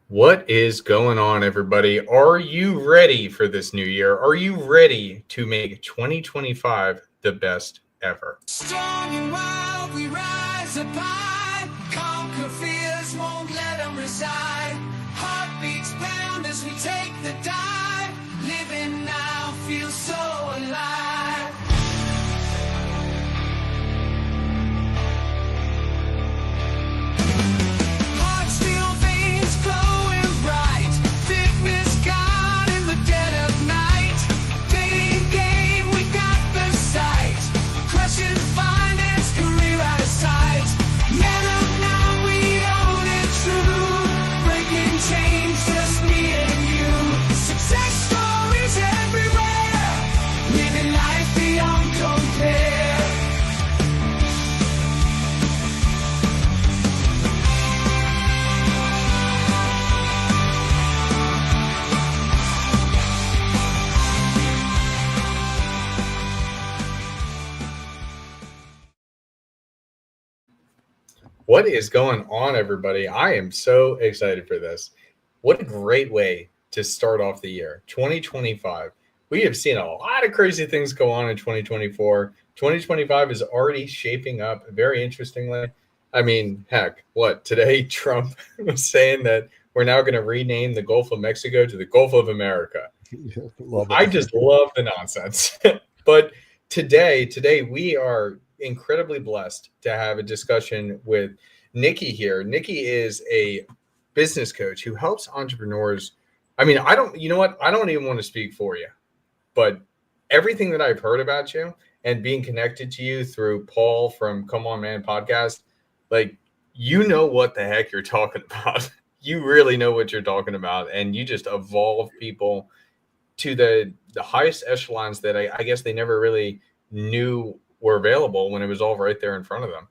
What is going on, everybody? Are you ready for this new year? Are you ready to make 2025 the best ever? Strong and wild, we rise up high. Conquer fears, won't let them reside. Heartbeats pound as we take the dive. Living now feels so alive. Heart steel veins glowing bright. Fitness gone in the dead of night. Daily game, we got the sight. Crushing finance, career out of sight. Men up now, we own it true. Breaking change, just me and you. Success stories everywhere. Living life beyond compare. What is going on, everybody? I am so excited for this. What a great way to start off the year 2025. We have seen a lot of crazy things go on in 2024. 2025 is already shaping up very interestingly. I mean, heck, what today Trump was saying that we're now going to rename the Gulf of Mexico to the Gulf of America. Love I it. just love the nonsense. But today we are incredibly blessed to have a discussion with Nicky here. Nicky is a business coach who helps entrepreneurs. I mean, I don't, you know what? I don't even want to speak for you, but everything that I've heard about you and being connected to you through Paul from Come On Man podcast, like, you know what the heck you're talking about. You really know what you're talking about, and you just evolve people to the highest echelons that I guess they never really knew were available when it was all right there in front of them.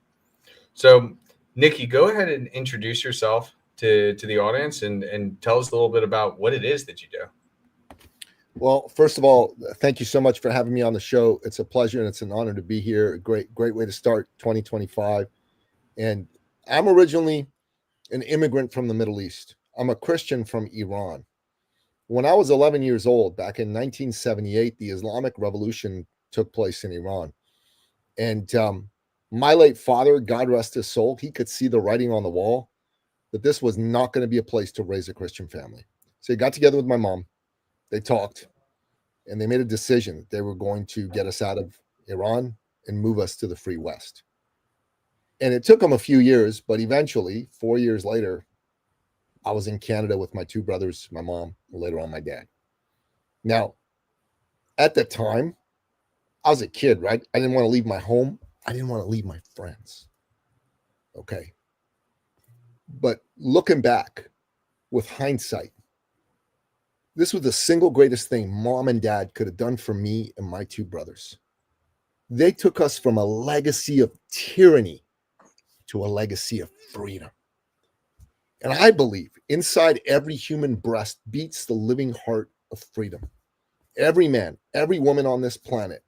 So, Nikki, go ahead and introduce yourself to the audience and tell us a little bit about what it is that you do. Well, first of all, thank you so much for having me on the show. It's a pleasure and it's an honor to be here. A great way to start 2025. And I'm originally an immigrant from the Middle East. I'm a Christian from Iran. When I was 11 years old, back in 1978, the Islamic Revolution took place in Iran. And my late father, God rest his soul, he could see the writing on the wall that this was not going to be a place to raise a Christian family. So he got together with my mom. They talked and they made a decision that they were going to get us out of Iran and move us to the free West. And it took them a few years, but eventually, 4 years later, I was in Canada with my two brothers, my mom, and later on my dad. Now, at the time, I was a kid, right? I didn't want to leave my home. I didn't want to leave my friends. Okay. But looking back with hindsight, this was the single greatest thing mom and dad could have done for me and my two brothers. They took us from a legacy of tyranny to a legacy of freedom. And I believe inside every human breast beats the living heart of freedom. Every man, every woman on this planet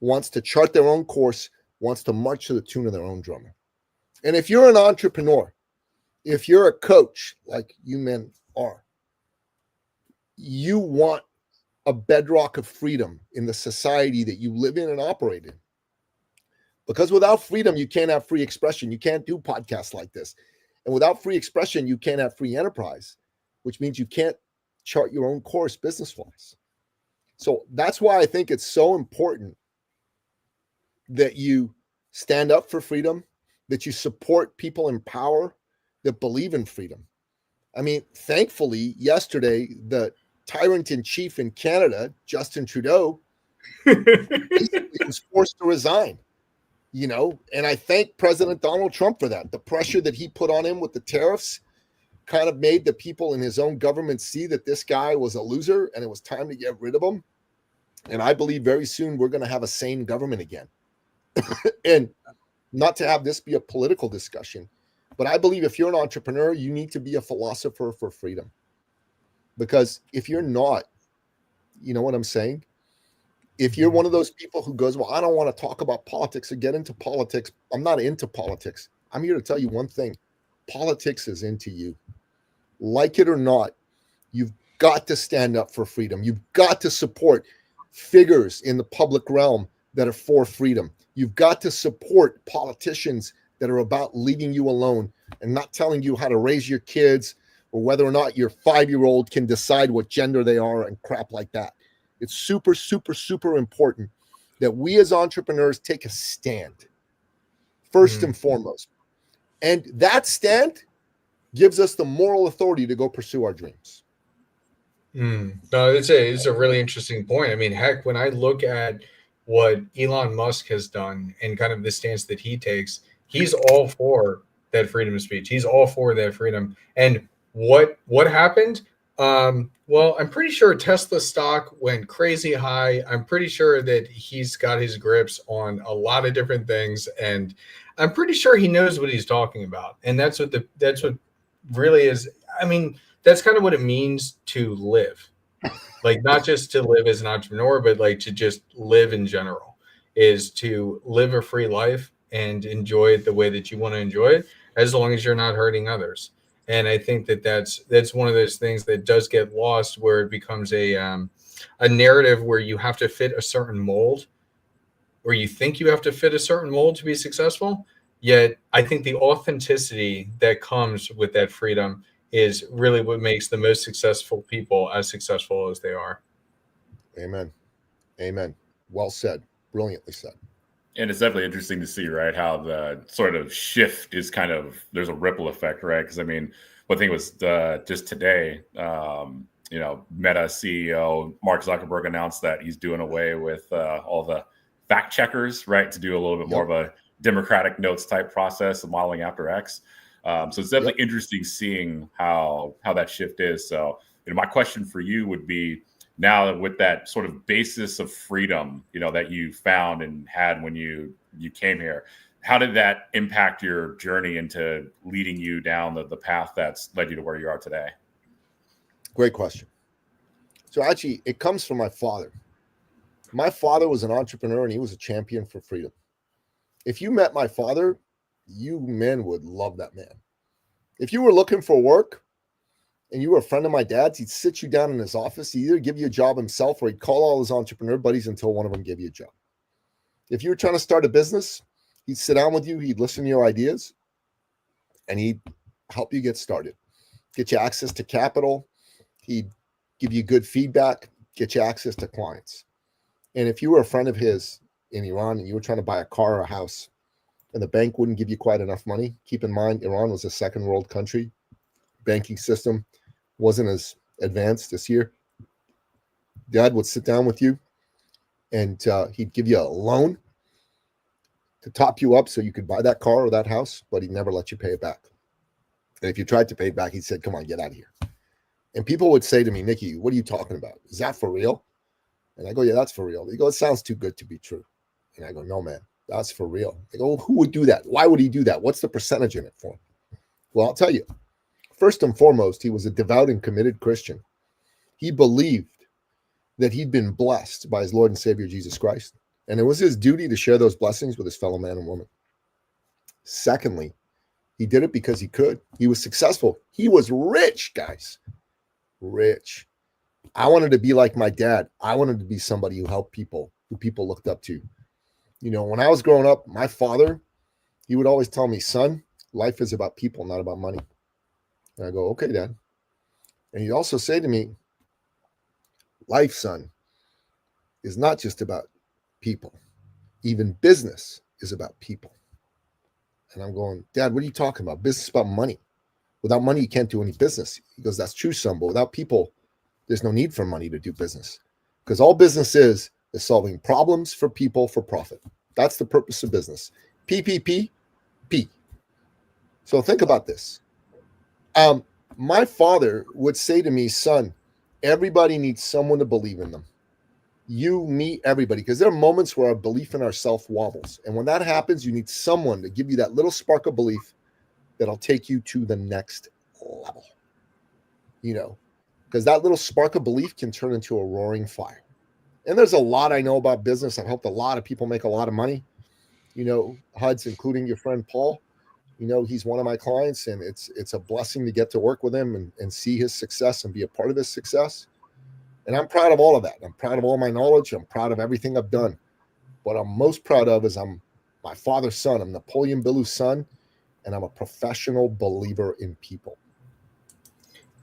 wants to chart their own course, wants to march to the tune of their own drummer. And if you're an entrepreneur, if you're a coach like you men are, you want a bedrock of freedom in the society that you live in and operate in. Because without freedom, you can't have free expression. You can't do podcasts like this. And without free expression, you can't have free enterprise, which means you can't chart your own course business-wise. So that's why I think it's so important that you stand up for freedom, that you support people in power that believe in freedom. I mean, thankfully, yesterday, the tyrant in chief in Canada, Justin Trudeau, was forced to resign. You know, and I thank President Donald Trump for that. The pressure that he put on him with the tariffs kind of made the people in his own government see that this guy was a loser and it was time to get rid of him. And I believe very soon we're going to have a sane government again. And not to have this be a political discussion, but I believe if you're an entrepreneur, you need to be a philosopher for freedom. Because if you're not, you know what I'm saying? If you're one of those people who goes, well, I don't want to talk about politics or get into politics. I'm not into politics. I'm here to tell you one thing. Politics is into you. like it or not, you've got to stand up for freedom. You've got to support figures in the public realm that are for freedom. You've got to support politicians that are about leaving you alone and not telling you how to raise your kids or whether or not your 5-year-old can decide what gender they are and crap like that. It's super, super, super important that we as entrepreneurs take a stand first and foremost. And that stand gives us the moral authority to go pursue our dreams. No, it's a really interesting point. I mean, heck, when I look at what Elon Musk has done and kind of the stance that he takes, he's all for that freedom of speech. He's all for that freedom. And what happened? Well, I'm pretty sure Tesla stock went crazy high. I'm pretty sure that he's got his grips on a lot of different things, and I'm pretty sure he knows what he's talking about. And that's what really is. I mean, that's kind of what it means to live, like not just to live as an entrepreneur, but like to just live in general, is to live a free life and enjoy it the way that you want to enjoy it, as long as you're not hurting others. And I think that that's one of those things that does get lost, where it becomes a narrative where you have to fit a certain mold, or you think you have to fit a certain mold to be successful. Yet I think the authenticity that comes with that freedom is really what makes the most successful people as successful as they are. Amen. Amen. Well said. Brilliantly said. And it's definitely interesting to see, right, how the sort of shift is kind of, there's a ripple effect, right? Because I mean, one thing was just today, Meta CEO Mark Zuckerberg announced that he's doing away with all the fact checkers, right, to do a little bit more of a democratic notes type process of modeling after X. So it's definitely interesting seeing how that shift is. So, my question for you would be, now with that sort of basis of freedom, that you found and had when you came here, how did that impact your journey into leading you down the path that's led you to where you are today? Great question. So actually, it comes from my father. My father was an entrepreneur and he was a champion for freedom. If you met my father, you men would love that man. If you were looking for work and you were a friend of my dad's, he'd sit you down in his office. He'd either give you a job himself or he'd call all his entrepreneur buddies until one of them gave you a job. If you were trying to start a business, he'd sit down with you, he'd listen to your ideas, and he'd help you get started, get you access to capital. He'd give you good feedback, get you access to clients. And if you were a friend of his in Iran and you were trying to buy a car or a house and the bank wouldn't give you quite enough money, keep in mind, Iran was a second world country. Banking system wasn't as advanced this year. Dad would sit down with you and he'd give you a loan to top you up so you could buy that car or that house, but he'd never let you pay it back. And if you tried to pay it back, he said, come on, get out of here. And people would say to me, Nicky, what are you talking about? Is that for real? And I go, yeah, that's for real. They go, it sounds too good to be true. And I go, no, man, that's for real. They go, who would do that? Why would he do that? What's the percentage in it for him? Well, I'll tell you. First and foremost, he was a devout and committed Christian. He believed that he'd been blessed by his Lord and Savior, Jesus Christ. And it was his duty to share those blessings with his fellow man and woman. Secondly, he did it because he could. He was successful. He was rich, guys. Rich. I wanted to be like my dad. I wanted to be somebody who helped people, who people looked up to. When I was growing up, my father, he would always tell me, son, life is about people, not about money. And I go, okay, Dad. And he'd also say to me, life, son, is not just about people. Even business is about people. And I'm going, Dad, what are you talking about? Business is about money. Without money, you can't do any business. He goes, that's true, son, but without people, there's no need for money to do business. Because all business is solving problems for people for profit. That's the purpose of business. PPP, P. So think about this. My father would say to me, son, everybody needs someone to believe in them. You, me, everybody. Because there are moments where our belief in ourselves wobbles. And when that happens, you need someone to give you that little spark of belief that'll take you to the next level. Because that little spark of belief can turn into a roaring fire. And there's a lot I know about business. I've helped a lot of people make a lot of money. Huds, including your friend Paul. he's one of my clients, and it's a blessing to get to work with him and see his success and be a part of his success. And I'm proud of all of that. I'm proud of all my knowledge. I'm proud of everything I've done. What I'm most proud of is I'm my father's son. I'm Napoleon Billou's son, and I'm a professional believer in people.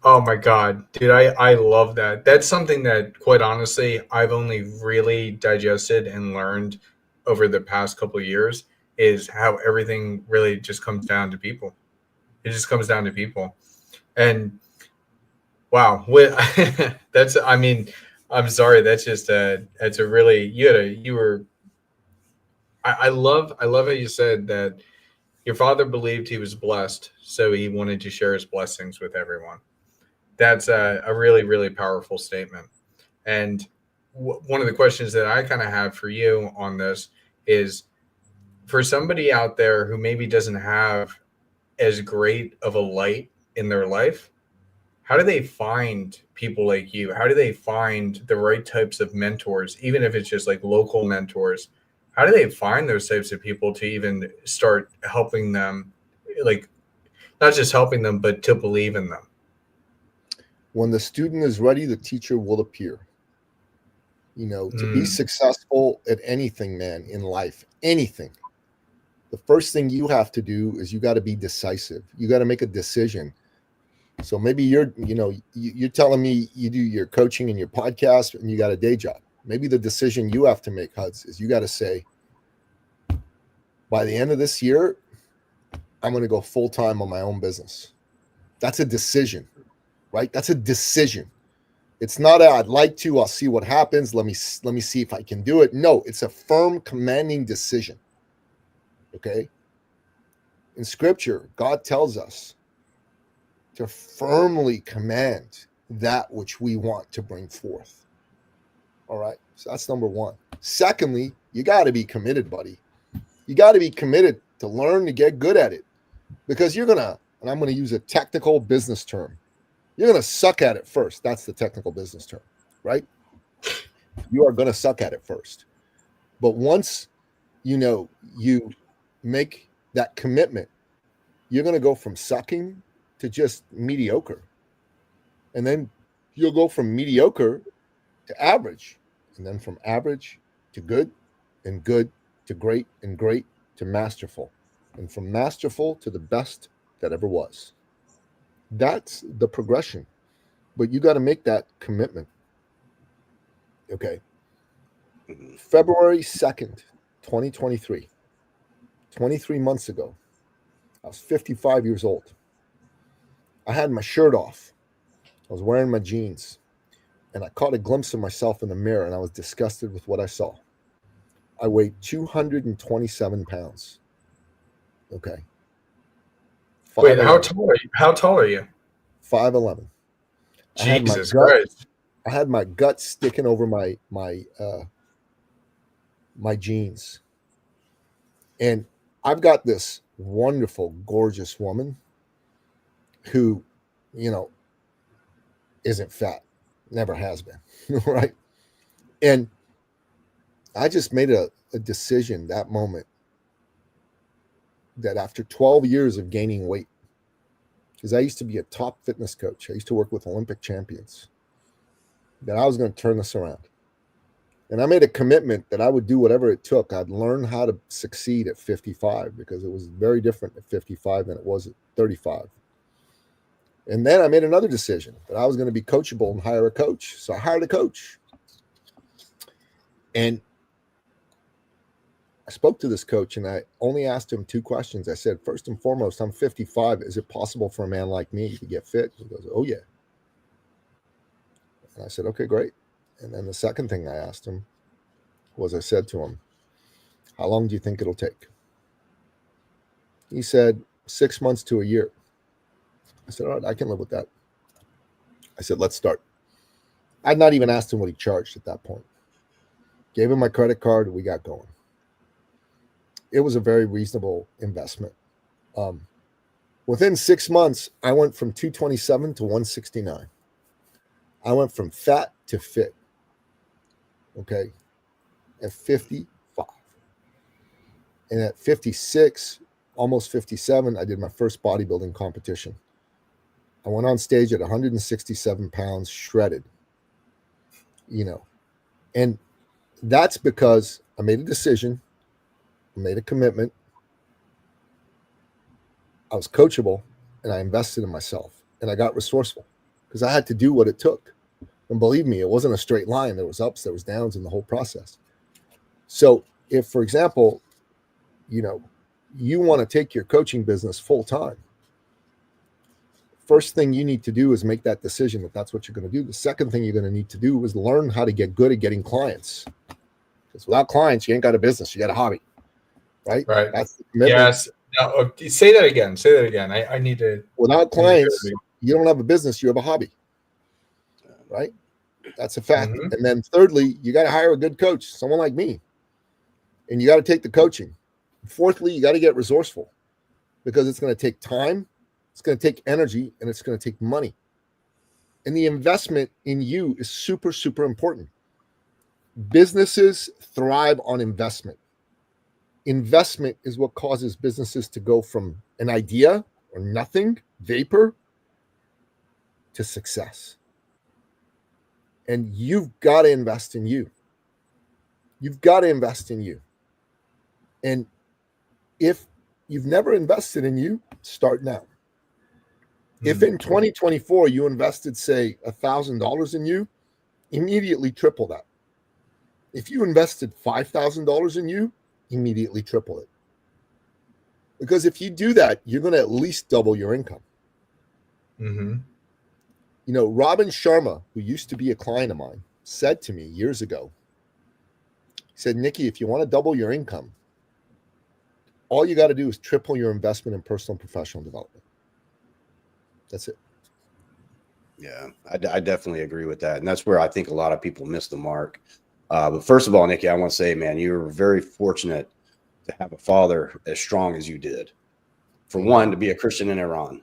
Oh my God, dude, I love that. That's something that, quite honestly, I've only really digested and learned over the past couple of years, is how everything really just comes down to people. It just comes down to people. And wow, that's, I mean, I'm sorry, that's just it's a really, you were, I love how you said that your father believed he was blessed, so he wanted to share his blessings with everyone. That's a really, really powerful statement. And one of the questions that I kind of have for you on this is, for somebody out there who maybe doesn't have as great of a light in their life, how do they find people like you? How do they find the right types of mentors, even if it's just like local mentors? How do they find those types of people to even start helping them, like not just helping them, but to believe in them? When the student is ready, the teacher will appear. To be successful at anything, man, in life, anything, the first thing you have to do is you got to be decisive. You got to make a decision. So maybe you're telling me you do your coaching and your podcast and you got a day job. Maybe the decision you have to make, Huds, is you got to say, by the end of this year, I'm going to go full-time on my own business. That's a decision, right? That's a decision. It's not I'd like to, I'll see what happens. Let me see if I can do it. No, it's a firm, commanding decision. Okay? In scripture, God tells us to firmly command that which we want to bring forth. All right? So that's number one. Secondly, you got to be committed, buddy. You got to be committed to learn to get good at it, because you're going to, and I'm going to use a technical business term, you're going to suck at it first. That's the technical business term, right? You are going to suck at it first. But once, you make that commitment, you're going to go from sucking to just mediocre. And then you'll go from mediocre to average, and then from average to good, and good to great, and great to masterful, and from masterful to the best that ever was. That's the progression. But you got to make that commitment. Okay. February 2nd, 2023, 23 months ago, I was 55 years old. I had my shirt off. I was wearing my jeans, and I caught a glimpse of myself in the mirror, and I was disgusted with what I saw. I weighed 227 pounds. Okay. Wait, how tall are you? How tall are you? 5'11". Jesus Christ. I had my gut sticking over my jeans. And I've got this wonderful, gorgeous woman who, isn't fat, never has been, right? And I just made a decision that moment that after 12 years of gaining weight, because I used to be a top fitness coach, I used to work with Olympic champions, that I was going to turn this around. And I made a commitment that I would do whatever it took. I'd learn how to succeed at 55, because it was very different at 55 than it was at 35. And then I made another decision that I was going to be coachable and hire a coach. So I hired a coach. And I spoke to this coach, and I only asked him two questions. I said, first and foremost, I'm 55. Is it possible for a man like me to get fit? He goes, oh, yeah. And I said, okay, great. And then the second thing I asked him was, I said to him, how long do you think it'll take? He said, 6 months to a year. I said, all right, I can live with that. I said, let's start. I'd not even asked him what he charged at that point. Gave him my credit card, and we got going. It was a very reasonable investment. Within 6 months, I went from 227 to 169. I went from fat to fit. Okay. At 55. And at 56, almost 57, I did my first bodybuilding competition. I went on stage at 167 pounds, shredded, and that's because I made a decision, I made a commitment, I was coachable, and I invested in myself, and I got resourceful because I had to do what it took. And believe me, it wasn't a straight line. There was ups, there was downs in the whole process. So if, for example, you want to take your coaching business full time, first thing you need to do is make that decision that that's what you're going to do. The second thing you're going to need to do is learn how to get good at getting clients. Because without clients, you ain't got a business. You got a hobby, right? Right. That's the commitment. Yes. Now, say that again. Say that again. I need to. Without clients, you don't have a business. You have a hobby, right? That's a fact. Mhm. And then thirdly, you got to hire a good coach, someone like me, and you got to take the coaching. Fourthly, you got to get resourceful because it's going to take time, it's going to take energy, and it's going to take money. And the investment in you is super, super important. Businesses thrive on investment. Investment is what causes businesses to go from an idea or nothing, vapor, to success. And you've got to invest in you. You've got to invest in you. And if you've never invested in you, start now. If in 2024 you invested, say, $1,000 in you, immediately triple that. If you invested $5,000 in you, immediately triple it. Because if you do that, you're going to at least double your income. Mm-hmm. Robin Sharma, who used to be a client of mine, said to me years ago, he said, Nicky, if you want to double your income, all you got to do is triple your investment in personal and professional development. That's it. Yeah, I definitely agree with that. And that's where I think a lot of people miss the mark. But first of all, Nicky, I want to say, man, you were very fortunate to have a father as strong as you did. For one, to be a Christian in Iran,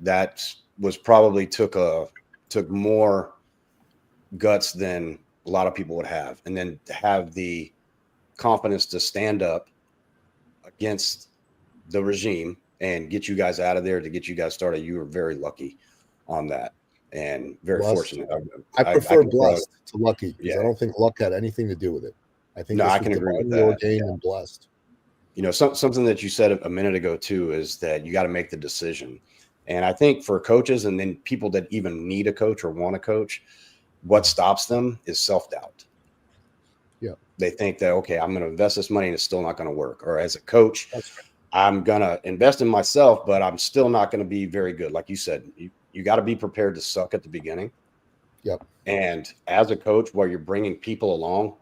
that was probably took more guts than a lot of people would have. And then to have the confidence to stand up against the regime and get you guys out of there, to get you guys started, you were very lucky on that and very fortunate. I prefer blessed to lucky because I don't think luck had anything to do with it. I think I can agree with that. Ordained and blessed. Something that you said a minute ago too is that you got to make the decision. And I think for coaches and then people that even need a coach or want a coach, what stops them is self-doubt. Yeah. They think that, okay, I'm going to invest this money and it's still not going to work. Or as a coach, I'm going to invest in myself, but I'm still not going to be very good. Like you said, you got to be prepared to suck at the beginning. Yep. And as a coach, while you're bringing people along,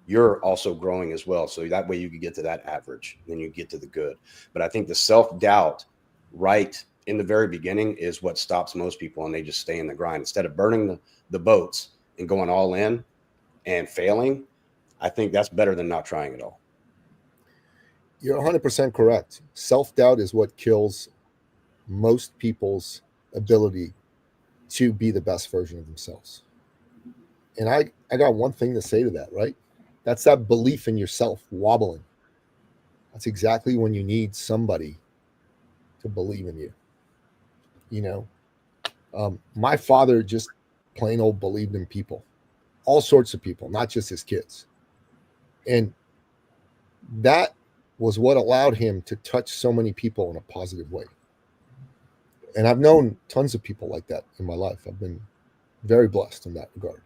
you're also growing as well. So that way you can get to that average, then you get to the good. But I think the self-doubt right in the very beginning is what stops most people, and they just stay in the grind. Instead of burning the boats and going all in and failing, I think that's better than not trying at all. You're 100% correct. Self-doubt is what kills most people's ability to be the best version of themselves. And I got one thing to say to that, right? That's that belief in yourself wobbling. That's exactly when you need somebody to believe in you. My father just plain old believed in people, all sorts of people, not just his kids. And that was what allowed him to touch so many people in a positive way. And I've known tons of people like that in my life. I've been very blessed in that regard.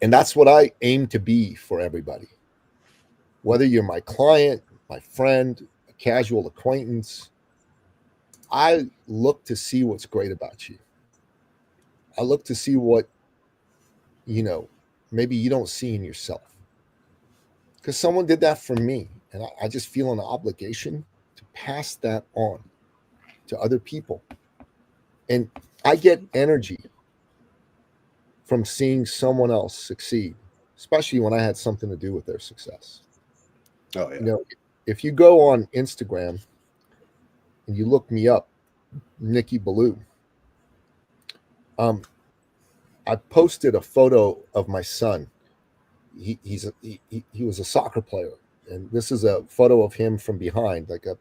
And that's what I aim to be for everybody. Whether you're my client, my friend, a casual acquaintance, I look to see what's great about you. I look to see what, maybe you don't see in yourself. Because someone did that for me. And I just feel an obligation to pass that on to other people. And I get energy from seeing someone else succeed, especially when I had something to do with their success. Oh, yeah. If you go on Instagram and you look me up, Nicky Billou, I posted a photo of my son. He was a soccer player. And this is a photo of him from behind, like a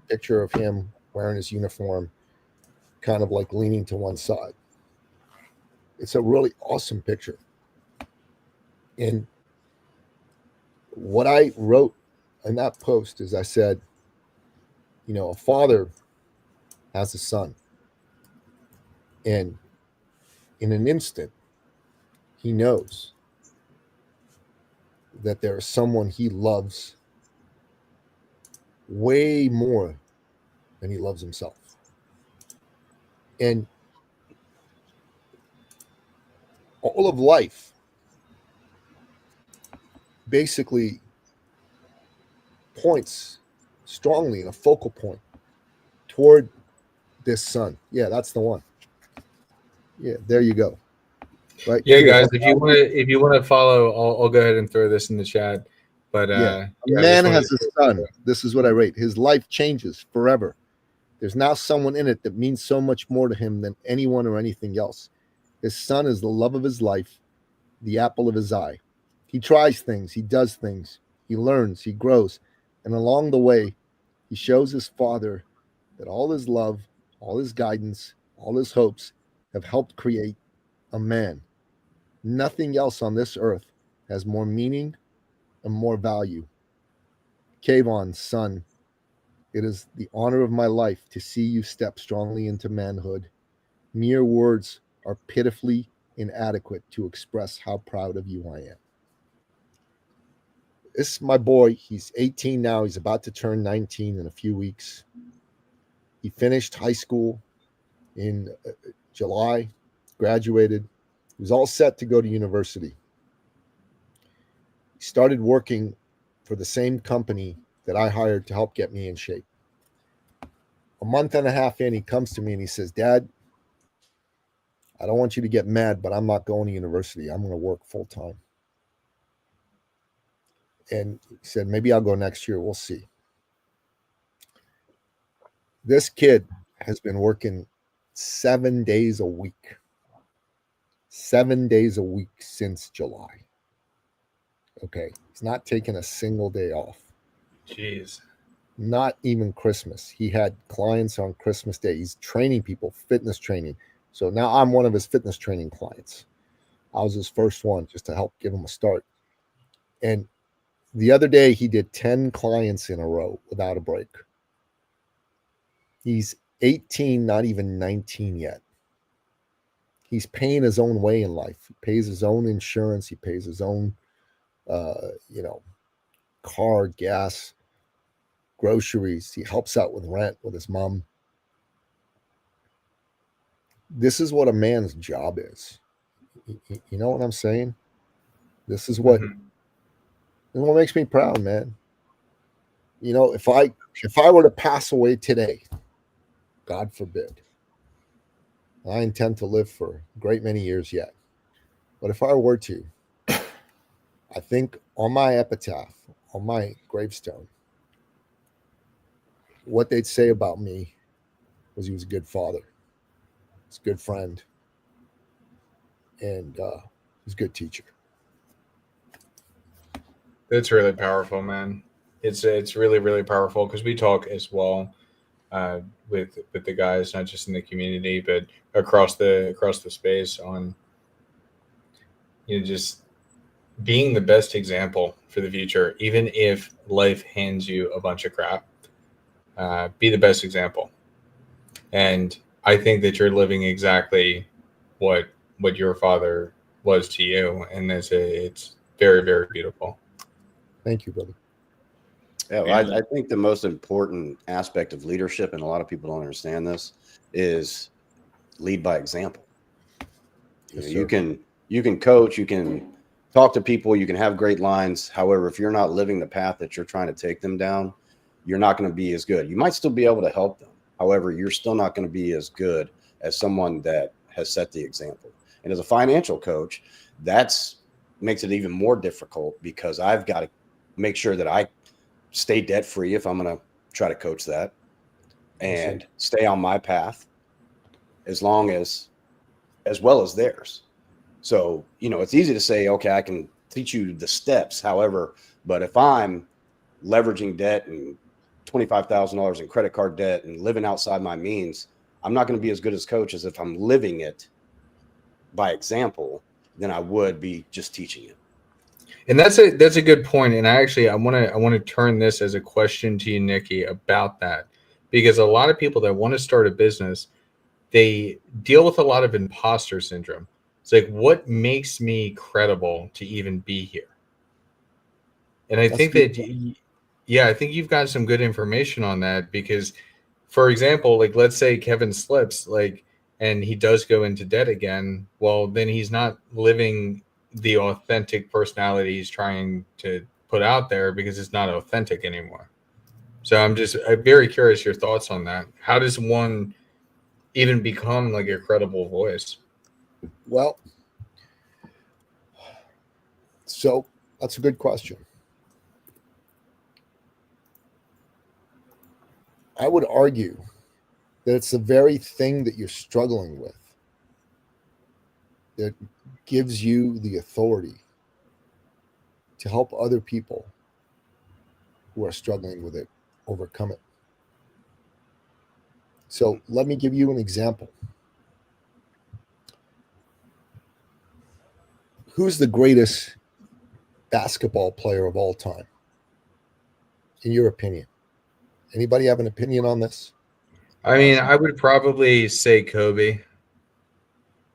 picture of him wearing his uniform, kind of like leaning to one side. It's a really awesome picture. And what I wrote in that post is I said, you know, a father has a son. And in an instant, he knows that there is someone he loves way more than he loves himself. And all of life basically points strongly in a focal point toward this son. Yeah, that's the one. Yeah, there you go. Right. Yeah, Here. guys, if you want to follow, I'll go ahead and throw this in the chat. But Yeah. A yeah, I man just wanted has to- a son. This is what I rate. His life changes forever. There's now someone in it that means so much more to him than anyone or anything else. His son is the love of his life, the apple of his eye. He tries things, he does things, he learns, he grows. And along the way, he shows his father that all his love, all his guidance, all his hopes have helped create a man. Nothing else on this earth has more meaning and more value. Kayvon, son, it is the honor of my life to see you step strongly into manhood. Mere words are pitifully inadequate to express how proud of you I am. This is my boy. He's 18 now. He's about to turn 19 in a few weeks. He finished high school in July, graduated. He was all set to go to university. He started working for the same company that I hired to help get me in shape. A month and a half in, he comes to me and he says, Dad, I don't want you to get mad, but I'm not going to university. I'm going to work full time. And he said, maybe I'll go next year. We'll see. This kid has been working 7 days a week. 7 days a week since July. Okay. He's not taking a single day off. Jeez. Not even Christmas. He had clients on Christmas Day. He's training people, fitness training. So now I'm one of his fitness training clients. I was his first one just to help give him a start. And the other day, he did 10 clients in a row without a break. He's 18, not even 19 yet. He's paying his own way in life. He pays his own insurance. He pays his own, car, gas, groceries. He helps out with rent with his mom. This is what a man's job is. You know what I'm saying? This is what, Mhm. this is what makes me proud, man. You know, if I were to pass away today, God forbid, I intend to live for a great many years yet. But if I were to, I think on my epitaph, on my gravestone, what they'd say about me was he was a good father, he's a good friend, and he's a good teacher. It's really powerful, man. It's really, really powerful because we talk as well with the guys, not just in the community, but across the space on just being the best example for the future, even if life hands you a bunch of crap. Be the best example, and I think that you're living exactly what your father was to you, and it's very, very beautiful. Thank you, brother. Yeah, well, I think the most important aspect of leadership, and a lot of people don't understand this, is lead by example. Yes, You sir. you can coach, you can talk to people, you can have great lines. However, if you're not living the path that you're trying to take them down, you're not going to be as good. You might still be able to help them. However, you're still not going to be as good as someone that has set the example. And as a financial coach, that's makes it even more difficult because I've got to make sure that I stay debt free if I'm going to try to coach that, and stay on my path as well as theirs. So, it's easy to say, okay, I can teach you the steps. However, but if I'm leveraging debt and $25,000 in credit card debt and living outside my means, I'm not going to be as good as coach as if I'm living it by example than I would be just teaching it. And that's a good point. And I want to turn this as a question to you, Nicky, about that, because a lot of people that want to start a business, they deal with a lot of imposter syndrome. It's like, what makes me credible to even be here? And I think that, I think you've got some good information on that, because, for example, like, let's say Kevin slips, like, and he does go into debt again. Well, then he's not living the authentic personality he's trying to put out there, because it's not authentic anymore. So I'm very curious your thoughts on that. How does one even become like a credible voice? Well, so that's a good question. I would argue that it's the very thing that you're struggling with that gives you the authority to help other people who are struggling with it overcome it. So let me give you an example. Who's the greatest basketball player of all time, in your opinion? Anybody have an opinion on this? I mean, I would probably say Kobe.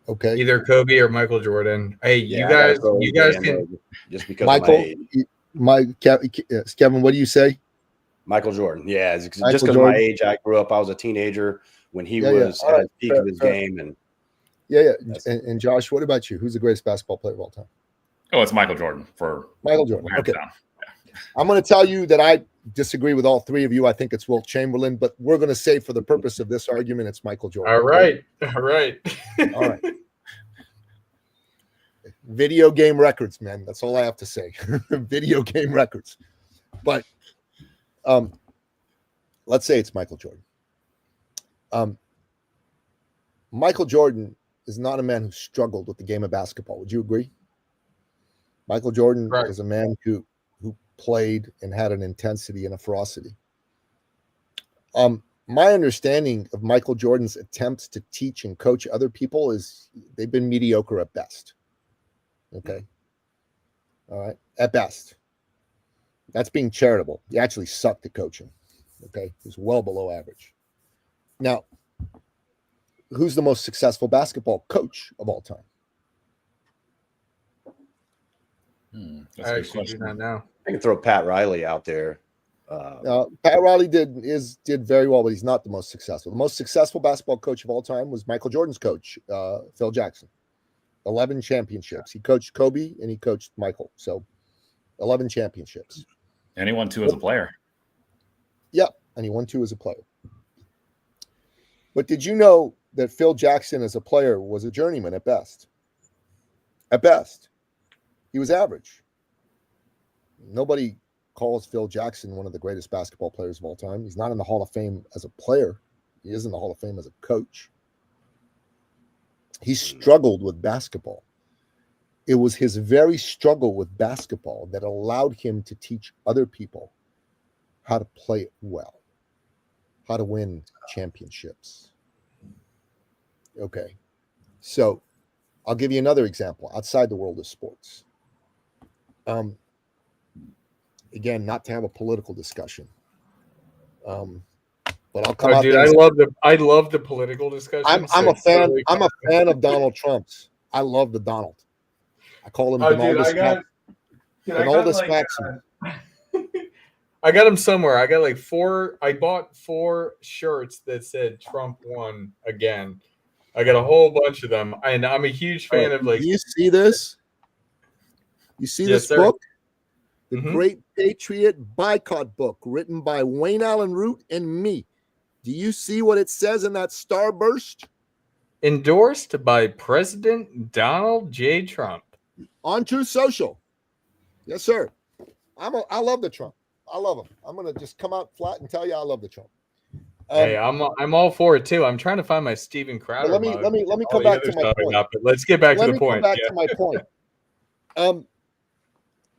Okay. Either Kobe or Michael Jordan. Hey, Yeah, you guys can. Just because Michael, of my age. Kevin, what do you say? Michael Jordan. Yeah, just Michael because of Jordan. my age, I grew up. I was a teenager when he Yeah, was yeah. at All the peak right, of his fair. game. And Yeah. And Josh, what about you? Who's the greatest basketball player of all time? Oh, it's Michael Jordan for Michael Jordan. hands Okay. down. I'm going to tell you that I disagree with all three of you. I think it's Wilt Chamberlain, but we're going to say for the purpose of this argument, it's Michael Jordan. All right. All right. All right. Video game records, man. That's all I have to say. Video game records. But let's say it's Michael Jordan. Michael Jordan is not a man who struggled with the game of basketball. Would you agree? Michael Jordan is a man who played and had an intensity and a ferocity. My understanding of Michael Jordan's attempts to teach and coach other people is they've been mediocre at best. Okay. All right. At best. That's being charitable. He actually sucked at coaching. Okay. He's well below average. Now, who's the most successful basketball coach of all time? That's a I good actually question. do not know. I can throw Pat Riley out there. Pat Riley did very well, but he's not the most successful. The most successful basketball coach of all time was Michael Jordan's coach, Phil Jackson. 11 championships. He coached Kobe and he coached Michael. So 11 championships. And he won 2 as a player. Yeah, and he won 2 as a player. But did you know that Phil Jackson as a player was a journeyman at best? At best. He was average. Nobody calls Phil Jackson one of the greatest basketball players of all time. He's not in the Hall of Fame as a player. He is in the Hall of Fame as a coach. He struggled with basketball. It was his very struggle with basketball that allowed him to teach other people how to play it well, how to win championships. Okay. So I'll give you another example outside the world of sports. Again, not to have a political discussion. But I'll come out. Dude, I love the political discussion. I'm a fan. I'm a fan of Donald Trump's. I love the Donald. I call him Donaldus Maxim. I got them somewhere. I got like 4. I bought 4 shirts that said Trump won again. I got a whole bunch of them, and I'm a huge fan of like. Do you see this? You see this book? The Great Patriot Boycott book, written by Wayne Allen Root and me. Do you see what it says in that starburst? Endorsed by President Donald J. Trump. On Truth Social. Yes, sir. I love the Trump. I love him. I'm gonna just come out flat and tell you I love the Trump. Hey, I'm all for it too. I'm trying to find my Steven Crowder. Let me come back to my point. Let's get back to the point. Come back to my point.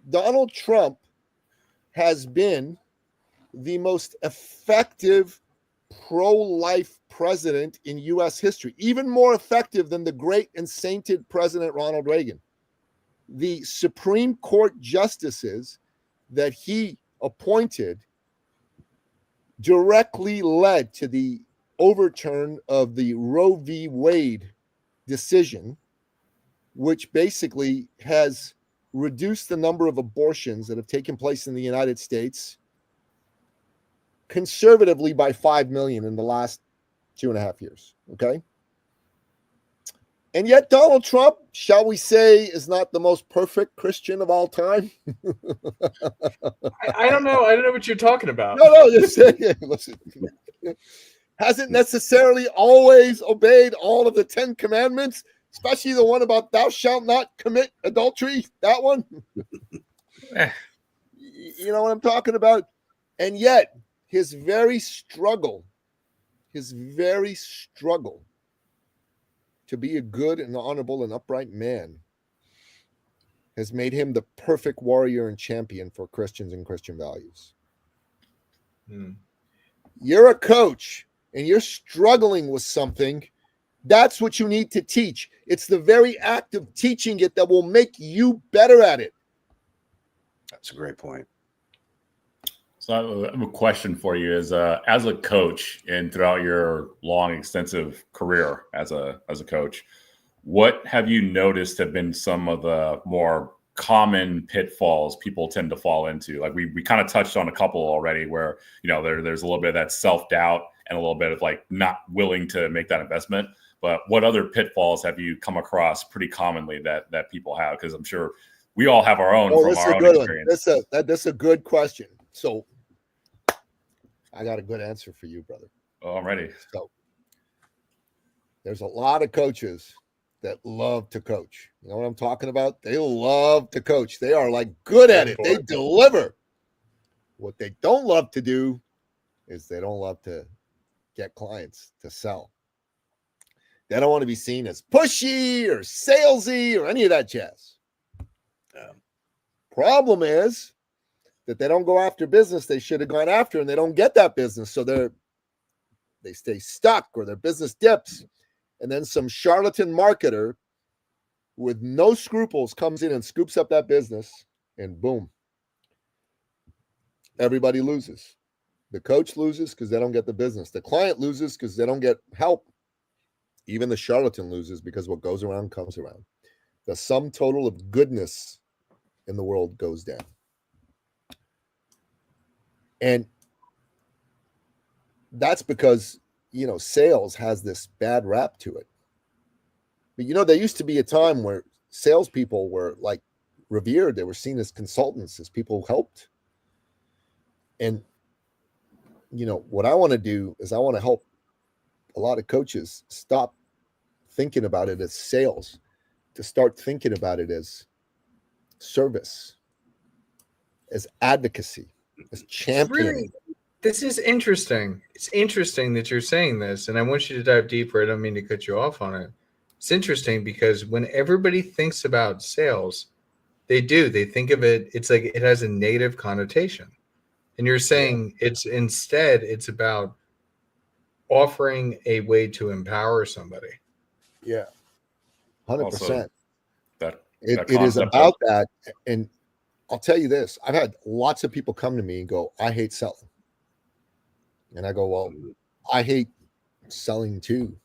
Donald Trump has been the most effective pro-life president in U.S. history, even more effective than the great and sainted President Ronald Reagan. The Supreme Court justices that he appointed directly led to the overturn of the Roe v. Wade decision, which basically has reduced the number of abortions that have taken place in the United States conservatively by 5 million in the last 2.5 years. Okay. And yet Donald Trump, shall we say, is not the most perfect Christian of all time. I don't know. I don't know what you're talking about. No, just listen. Hasn't necessarily always obeyed all of the 10 commandments, especially the one about thou shalt not commit adultery. That one. You know what I'm talking about? And yet his very struggle to be a good and honorable and upright man has made him the perfect warrior and champion for Christians and Christian values. You're a coach and you're struggling with something. That's what you need to teach. It's the very act of teaching it that will make you better at it. That's a great point. So I have a question for you: as a coach and throughout your long, extensive career as a coach, what have you noticed have been some of the more common pitfalls people tend to fall into? Like we kind of touched on a couple already, where there's a little bit of that self-doubt and a little bit of like not willing to make that investment. But what other pitfalls have you come across pretty commonly that people have? Because I'm sure we all have our own from our own experience. That's a good question. So I got a good answer for you, brother. Oh, I'm ready. So there's a lot of coaches that love to coach. You know what I'm talking about? They love to coach. They are like good at it. They deliver. What they don't love to do is they don't love to get clients to sell. They don't want to be seen as pushy or salesy or any of that jazz. Problem is that they don't go after business they should have gone after, and they don't get that business. So they stay stuck, or their business dips. And then some charlatan marketer with no scruples comes in and scoops up that business, and boom, everybody loses. The coach loses because they don't get the business. The client loses because they don't get help. Even the charlatan loses because what goes around comes around. The sum total of goodness in the world goes down. And that's because, sales has this bad rap to it. But, there used to be a time where salespeople were like revered. They were seen as consultants, as people who helped. And, what I want to do is I want to help a lot of coaches stop thinking about it as sales, to start thinking about it as service, as advocacy, as championing. This is interesting. It's interesting that you're saying this, and I want you to dive deeper. I don't mean to cut you off on it. It's interesting because when everybody thinks about sales, they think of it, it's like it has a negative connotation. And you're saying it's about offering a way to empower somebody. Yeah, 100%. It is concept about that. And I'll tell you this, I've had lots of people come to me and go, I hate selling. And I go, well, I hate selling too.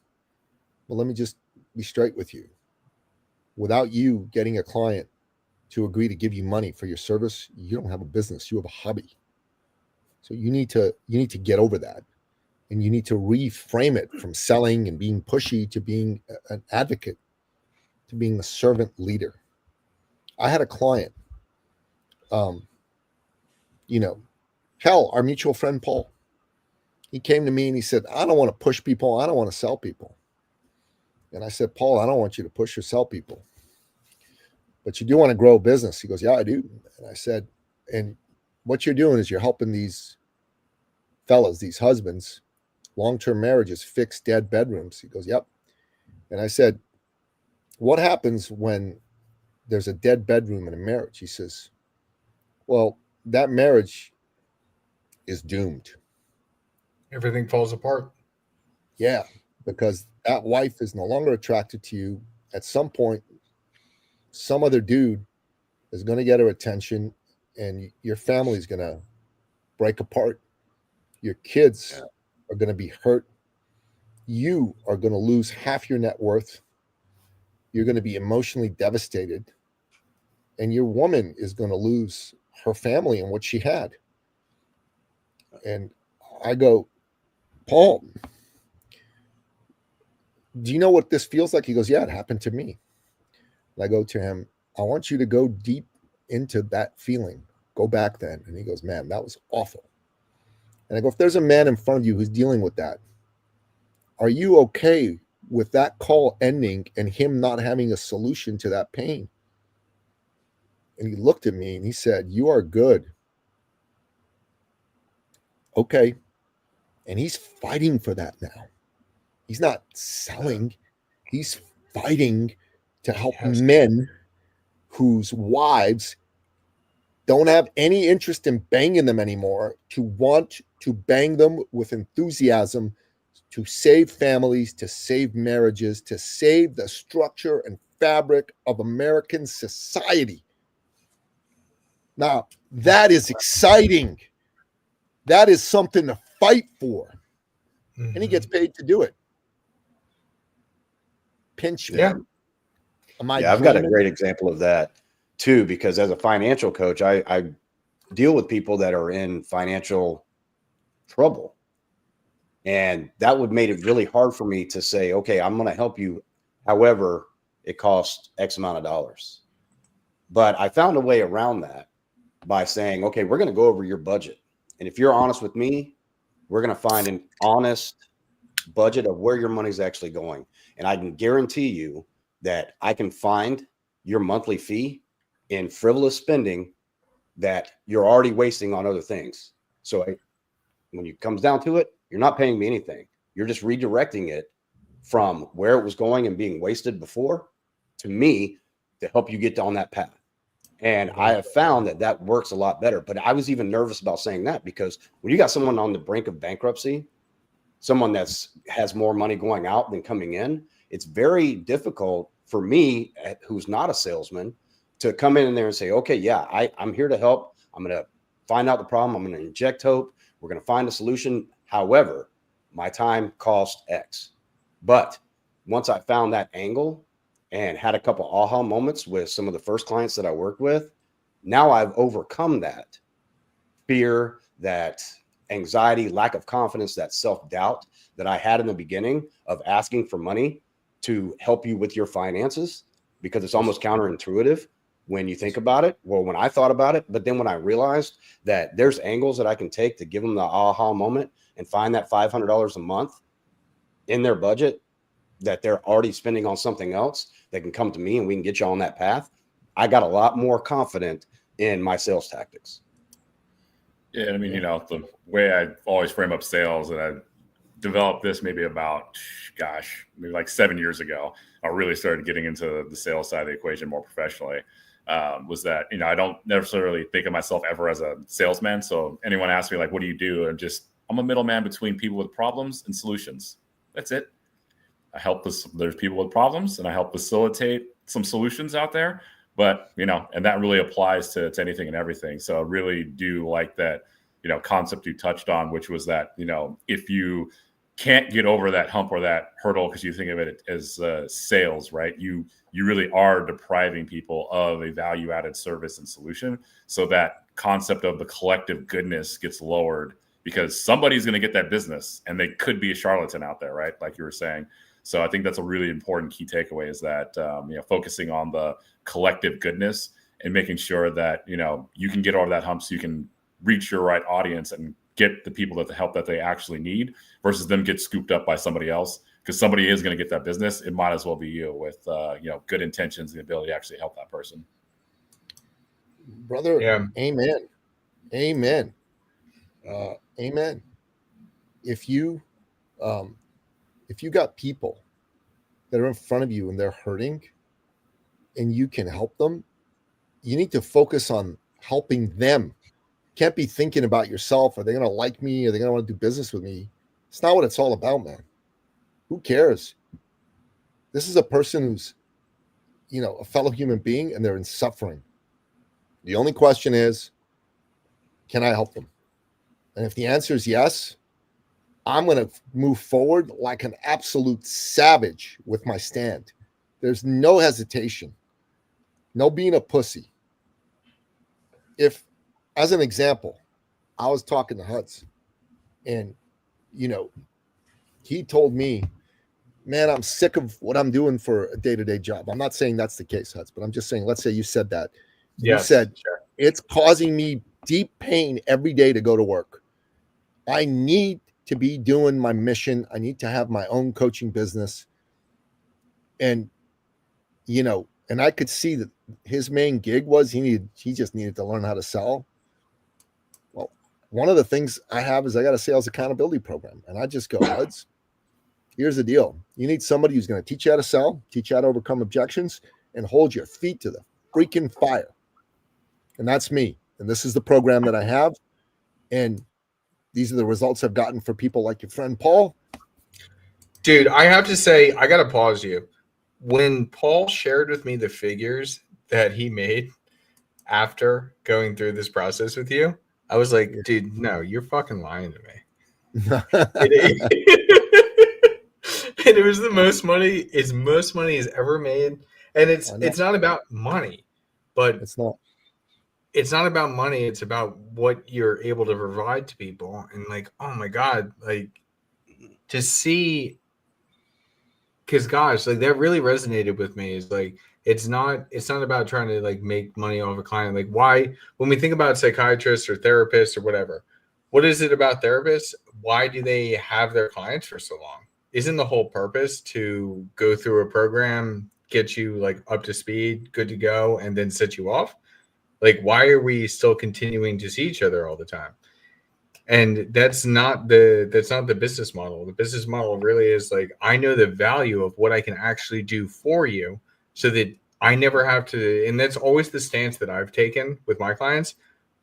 Well, let me just be straight with you. Without you getting a client to agree to give you money for your service, you don't have a business, you have a hobby. So you need to get over that. And you need to reframe it from selling and being pushy to being an advocate, to being a servant leader. I had a client, our mutual friend, Paul, he came to me and he said, I don't want to push people. I don't want to sell people. And I said, Paul, I don't want you to push or sell people, but you do want to grow a business. He goes, yeah, I do. And I said, and what you're doing is you're helping these fellas, these husbands, long-term marriages, fix dead bedrooms. He goes, yep. And I said, what happens when there's a dead bedroom in a marriage? He says, well, that marriage is doomed. Everything falls apart. Yeah, because that wife is no longer attracted to you. At some point, some other dude is going to get her attention, and your family is going to break apart. Your kids are going to be hurt. You are going to lose half your net worth. You're going to be emotionally devastated. And your woman is going to lose her family and what she had. And I go, Paul, do you know what this feels like? He goes, yeah, it happened to me. And I go to him, I want you to go deep into that feeling. Go back then. And he goes, man, that was awful. And I go, if there's a man in front of you who's dealing with that, are you okay with that call ending and him not having a solution to that pain? And he looked at me and he said, you are good. Okay. And he's fighting for that now. He's not selling. He's fighting to help men whose wives don't have any interest in banging them anymore, to want to bang them with enthusiasm, to save families, to save marriages, to save the structure and fabric of American society. Now, that is exciting. That is something to fight for. And he gets paid to do it. Pinch me. Yeah. I've got a great example of that too, because as a financial coach, I deal with people that are in financial trouble. And that would make it really hard for me to say, okay, I'm going to help you. However, it costs X amount of dollars. But I found a way around that by saying, okay, we're going to go over your budget. And if you're honest with me, we're going to find an honest budget of where your money's actually going. And I can guarantee you that I can find your monthly fee in frivolous spending that you're already wasting on other things. So when it comes down to it, you're not paying me anything. You're just redirecting it from where it was going and being wasted before to me to help you get on that path. And I have found that that works a lot better. But I was even nervous about saying that because when you got someone on the brink of bankruptcy, someone has more money going out than coming in, it's very difficult for me, who's not a salesman, to come in there and say, okay, yeah, I'm here to help. I'm going to find out the problem. I'm going to inject hope. We're going to find a solution. However, my time cost X. But once I found that angle and had a couple aha moments with some of the first clients that I worked with, now I've overcome that fear, that anxiety, lack of confidence, that self-doubt that I had in the beginning of asking for money to help you with your finances, because it's almost counterintuitive when you think about it. Well, when I thought about it, but then when I realized that there's angles that I can take to give them the aha moment and find that $500 a month in their budget that they're already spending on something else, that can come to me and we can get you on that path. I got a lot more confident in my sales tactics. Yeah, I mean, you know, the way I always frame up sales, and I developed this maybe about, maybe like 7 years ago. I really started getting into the sales side of the equation more professionally. Was that, you know, I don't necessarily think of myself ever as a salesman. So anyone asks me, like, what do you do? I'm a middleman between people with problems and solutions. That's it. I help there's people with problems and I help facilitate some solutions out there. But, you know, and that really applies to anything and everything. So I really do like that, you know, concept you touched on, which was that, you know, if you can't get over that hump or that hurdle because you think of it as sales, right? You really are depriving people of a value-added service and solution. So that concept of the collective goodness gets lowered because somebody's going to get that business and they could be a charlatan out there, right? Like you were saying. So I think that's a really important key takeaway is that, you know, focusing on the collective goodness and making sure that, you know, you can get over that hump so you can reach your right audience and get the people that the help that they actually need versus them get scooped up by somebody else, because somebody is going to get that business. It might as well be you with, you know, good intentions and the ability to actually help that person. Brother, yeah. Amen. Amen. Amen. If you got people that are in front of you and they're hurting and you can help them, you need to focus on helping them can't be thinking about yourself. Are they going to like me? Are they going to want to do business with me? It's not what it's all about, man. Who cares? This is a person who's, a fellow human being, and they're in suffering. The only question is, can I help them? And if the answer is yes, I'm going to move forward like an absolute savage with my stand. There's no hesitation, no being a pussy. If, as an example, I was talking to Hutz, and, he told me, man, I'm sick of what I'm doing for a day-to-day job. I'm not saying that's the case, Hutz, but I'm just saying, let's say you said that. You said, sure. It's causing me deep pain every day to go to work. I need to be doing my mission. I need to have my own coaching business. And, and I could see that his main gig was he just needed to learn how to sell. Well, one of the things I have is I got a sales accountability program. And I just go, Hutz, here's the deal. You need somebody who's going to teach you how to sell, teach you how to overcome objections, and hold your feet to the freaking fire. And that's me. And this is the program that I have. And these are the results I've gotten for people like your friend Paul. Dude, I have to say, I got to pause you. When Paul shared with me the figures that he made after going through this process with you, I was like, dude, no, you're fucking lying to me. And it was the most money he's ever made. And it's not about money, but it's not. It's not about money. It's about what you're able to provide to people. And like, oh my God, like to see, because gosh, like that really resonated with me. Is like, it's not about trying to like make money off a client. Like why, when we think about psychiatrists or therapists or whatever, what is it about therapists? Why do they have their clients for so long? Isn't the whole purpose to go through a program, get you like up to speed, good to go, and then set you off? Like, why are we still continuing to see each other all the time? And that's not the business model. The business model really is like, I know the value of what I can actually do for you so that I never have to. And that's always the stance that I've taken with my clients.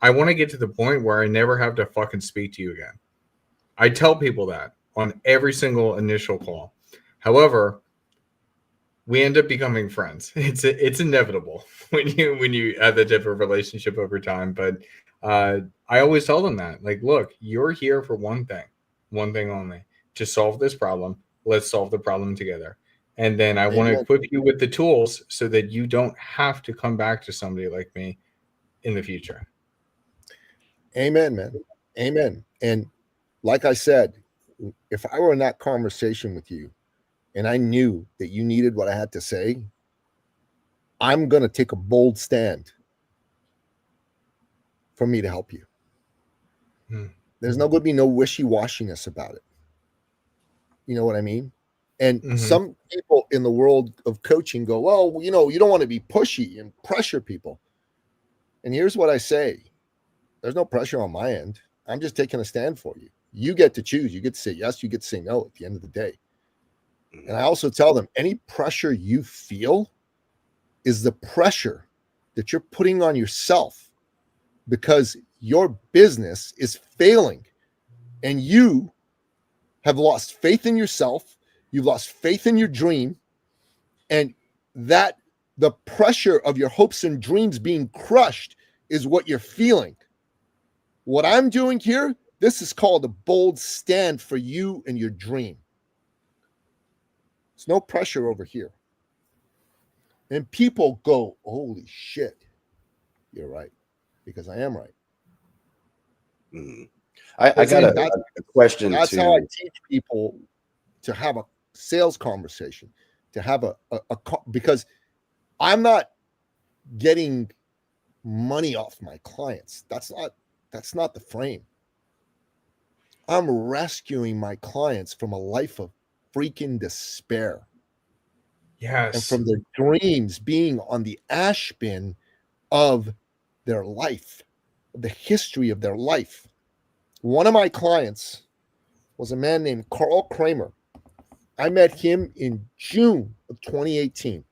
I want to get to the point where I never have to fucking speak to you again. I tell people that on every single initial call. However, we end up becoming friends. It's inevitable when you have that type of relationship over time. But I always tell them that, like, look, you're here for one thing only, to solve this problem. Let's solve the problem together. And then I want to equip you with the tools so that you don't have to come back to somebody like me in the future. Amen, man. Amen. And like I said, if I were in that conversation with you and I knew that you needed what I had to say, I'm going to take a bold stand for me to help you. There's not going to be no wishy-washiness about it. You know what I mean? And some people in the world of coaching go, well, you don't want to be pushy and pressure people. And here's what I say. There's no pressure on my end. I'm just taking a stand for you. You get to choose. You get to say yes. You get to say no at the end of the day. And I also tell them, any pressure you feel is the pressure that you're putting on yourself because your business is failing and you have lost faith in yourself. You've lost faith in your dream, and that the pressure of your hopes and dreams being crushed is what you're feeling. What I'm doing here, this is called a bold stand for you and your dream. There's no pressure over here. And people go, holy shit, you're right, because I am right. I got a question. That's how I teach people to have a sales conversation, to have because I'm not getting money off my clients. That's not the frame. I'm rescuing my clients from a life of freaking despair. Yes. And from their dreams being on the ash bin of their life, the history of their life. One of my clients was a man named Carl Kramer. I met him in June of 2018.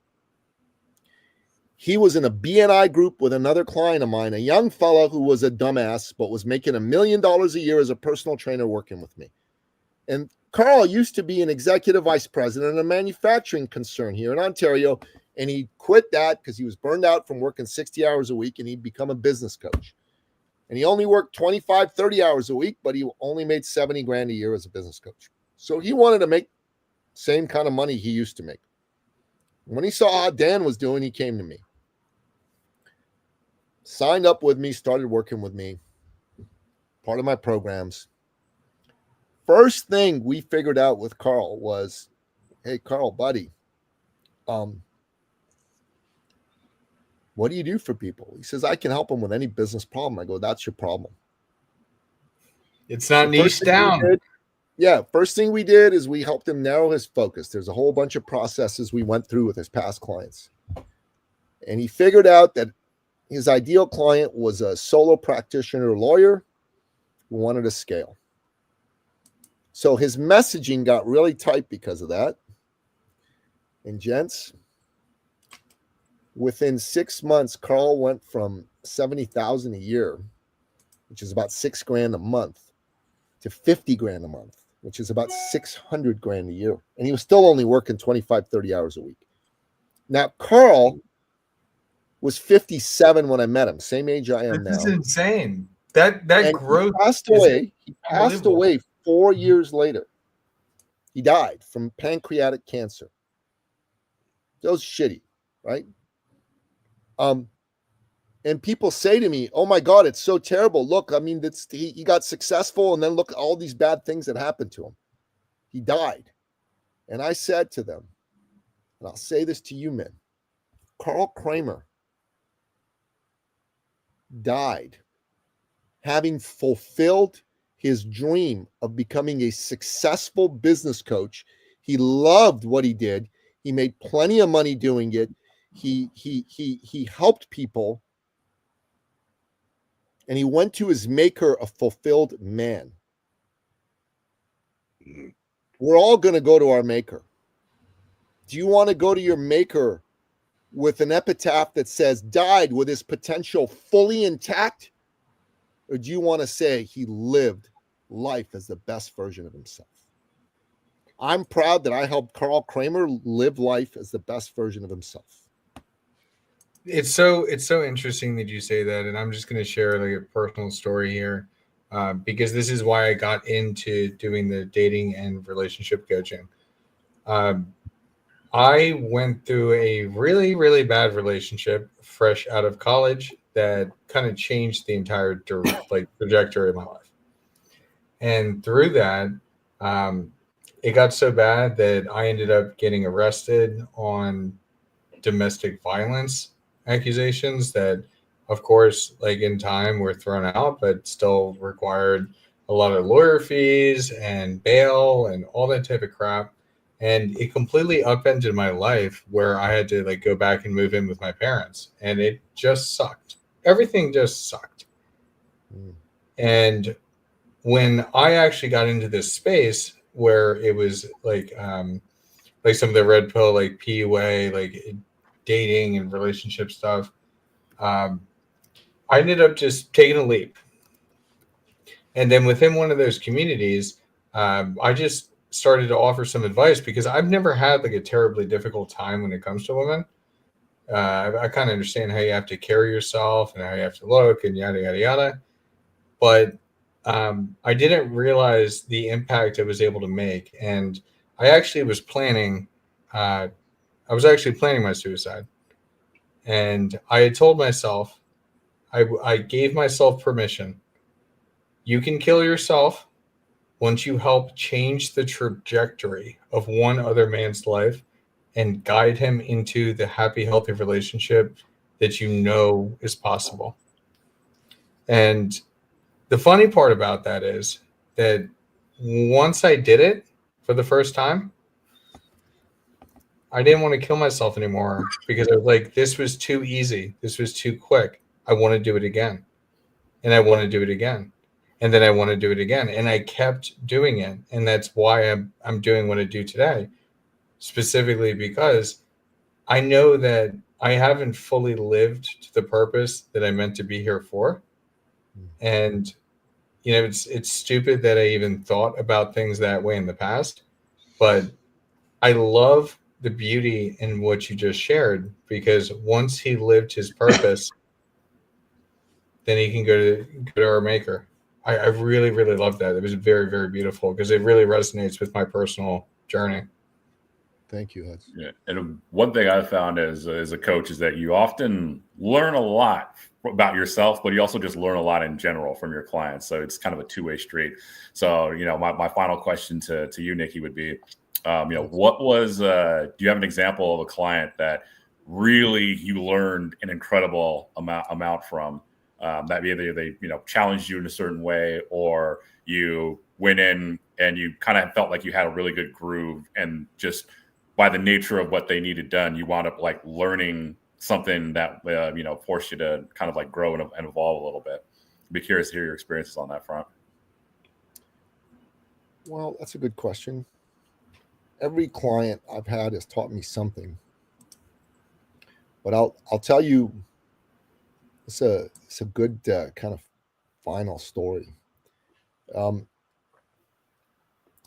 He was in a BNI group with another client of mine, a young fellow who was a dumbass, but was making $1 million a year as a personal trainer working with me. And Carl used to be an executive vice president in a manufacturing concern here in Ontario. And he quit that because he was burned out from working 60 hours a week, and he'd become a business coach. And he only worked 25, 30 hours a week, but he only made 70 grand a year as a business coach. So he wanted to make same kind of money he used to make. When he saw how Dan was doing, he came to me. Signed up with me, started working with me, part of my programs. First thing we figured out with Carl was, hey, Carl, buddy, what do you do for people? He says, I can help them with any business problem. I go, that's your problem. It's not niche down. First thing we did is we helped him narrow his focus. There's a whole bunch of processes we went through with his past clients. And he figured out that his ideal client was a solo practitioner lawyer who wanted to scale. So his messaging got really tight because of that. And gents, within 6 months, Carl went from 70,000 a year, which is about $6 grand a month, to 50 grand a month, which is about 600 grand a year. And he was still only working 25, 30 hours a week. Now, Carl was 57 when I met him, same age I am now. This is insane. That growth. He passed away 4 years later. He died from pancreatic cancer. That was shitty, right? And people say to me, oh my God, it's so terrible. Look, I mean, he got successful, and then look at all these bad things that happened to him. He died. And I said to them, and I'll say this to you men, Carl Kramer died having fulfilled his dream of becoming a successful business coach. He loved what he did. He made plenty of money doing it. He helped people, and he went to his maker a fulfilled man. We're all going to go to our maker. Do you want to go to your maker with an epitaph that says died with his potential fully intact? Or do you want to say he lived life as the best version of himself? I'm proud that I helped Carl Kramer live life as the best version of himself. It's so interesting that you say that, and I'm just going to share like a personal story here, because this is why I got into doing the dating and relationship coaching. I went through a really, really bad relationship fresh out of college that kind of changed the entire trajectory of my life. And through that, it got so bad that I ended up getting arrested on domestic violence accusations that, of course, like in time were thrown out, but still required a lot of lawyer fees and bail and all that type of crap. And it completely upended my life, where I had to like go back and move in with my parents, and it just sucked. Everything just sucked. And when I actually got into this space where it was like some of the red pill, like PUA, like dating and relationship stuff, I ended up just taking a leap. And then within one of those communities, I just started to offer some advice, because I've never had like a terribly difficult time when it comes to women. I kind of understand how you have to carry yourself and how you have to look and yada, yada, yada. But I didn't realize the impact I was able to make. And I actually was planning, my suicide. And I had told myself, I gave myself permission. You can kill yourself once you help change the trajectory of one other man's life and guide him into the happy, healthy relationship that you know is possible. And the funny part about that is that once I did it for the first time, I didn't want to kill myself anymore, because I was like, this was too easy. This was too quick. I want to do it again. And I want to do it again. And then I want to do it again. And I kept doing it. And that's why I'm doing what I do today, specifically because I know that I haven't fully lived to the purpose that I meant to be here for. And it's stupid that I even thought about things that way in the past, but I love the beauty in what you just shared, because once he lived his purpose, then he can go to our maker. I really, really love that. It was very, very beautiful because it really resonates with my personal journey. Thank you, Hudson. Yeah. And one thing I've found as a coach is that you often learn a lot about yourself, but you also just learn a lot in general from your clients. So it's kind of a two-way street. So, my final question to you, Nicky, would be, what was, do you have an example of a client that really you learned an incredible amount from, that either they, challenged you in a certain way, or you went in and you kind of felt like you had a really good groove, and just by the nature of what they needed done, you wound up like learning something that, forced you to kind of like grow and evolve a little bit. I'd be curious to hear your experiences on that front. Well, that's a good question. Every client I've had has taught me something, but I'll tell you, it's a good kind of final story.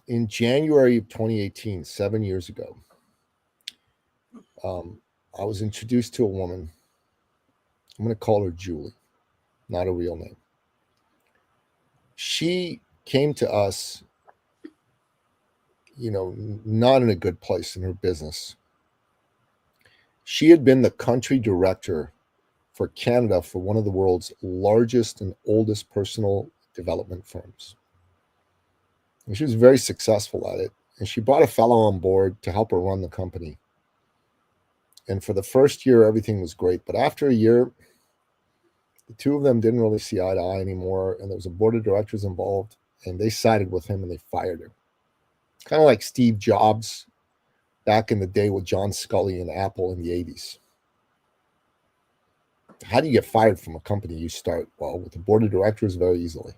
In January of 2018, 7 years ago, I was introduced to a woman. I'm going to call her Julie, not a real name. She came to us, not in a good place in her business. She had been the country director for Canada for one of the world's largest and oldest personal development firms. And she was very successful at it. And she brought a fellow on board to help her run the company. And for the first year, everything was great. But after a year, the two of them didn't really see eye to eye anymore. And there was a board of directors involved, and they sided with him and they fired her. Kind of like Steve Jobs back in the day with John Scully and Apple in the 80s. How do you get fired from a company you start? Well, with the board of directors, very easily.